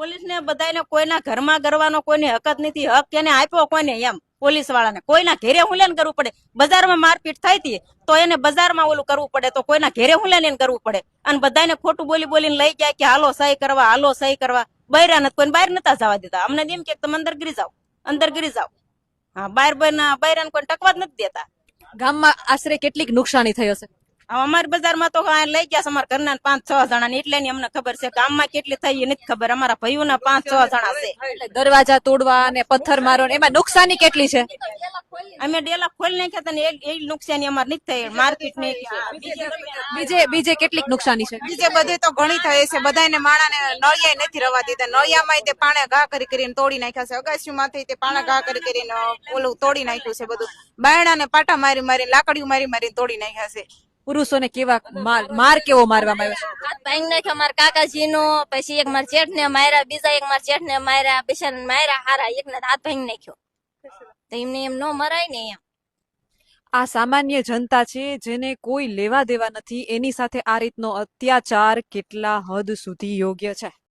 Police ને બધાને કોઈના ઘરમાં કરવાનો કોઈને હક જ નથી. હક એને આપ્યો કોઈને એમ પોલીસ વાળાને કોઈના ઘેરે હું લેન કરવું પડે. બજારમાં મારપીટ થાય હતી તો એને બજારમાં ઓલું કરવું પડે, તો કોઈના ઘેરે હું લેન કરવું પડે. અને બધાને ખોટું બોલી બોલીને લઈ જાય કે હાલો સહી કરવા, હાલો સહી કરવા. બહાર નથી, કોઈને બહાર નતા જવા દીધા. અમને એમ કે તમે અંદર ગીરી જાઓ, અંદર ગીરી જાઓ. હા, બહાર બહાર કોઈ ટકવા જ નથી દેતા. ગામમાં આશરે કેટલીક નુકસાની થઈ હશે? અમારી બજારમાં તો લઈ ગયા છે અમારા ઘરના 5-6 જણા ને, એટલે અમને ખબર છે. ગામમાં કેટલી થઈ એ નથી ખબર. અમારા ભાઈઓના 5-6 જણા છે. એટલે દરવાજા તોડવા અને પથ્થર મારો ને એમાં નુકસાની કેટલી છે? અમે ડેલા ખોલી નાખ્યા હતા ને એ નુકસાની અમારે નથી થઈ. મારપીટ નહીં. બીજે કેટલીક નુકસાની છે? બીજે બધી તો ઘણી થઈ છે. બધાને માણાને નળિયા નથી રવા દીધા. નળિયામાં તે પાણે ઘા કરી કરીને તોડી નાખ્યા છે. અગાસીમાંથી તે પાણા ઘા કરી કરીને ઓલું તોડી નાખ્યું છે બધું. બાયણાને પાટા મારી મારી લાકડીઓ મારી મારી તોડી નાખ્યા છે. પુરુષોને કેવા માર કેવો મારવામાં આવ્યો છે? હાથ ભાંગી નાખ્યો મારા કાકાજી નો, પછી એક મારા જેઠ ને માર્યા, બીજા એક મારા જેઠ ને માર્યા, બિચારા માર્યા હારા, એક ને હાથ ભાંગી નાખ્યો. તો એમને એમ ન મરાય ને એમ. આ સામાન્ય જનતા છે જેને કોઈ લેવા દેવા નથી, એની સાથે આ રીતનો અત્યાચાર કેટલા હદ સુધી યોગ્ય છે?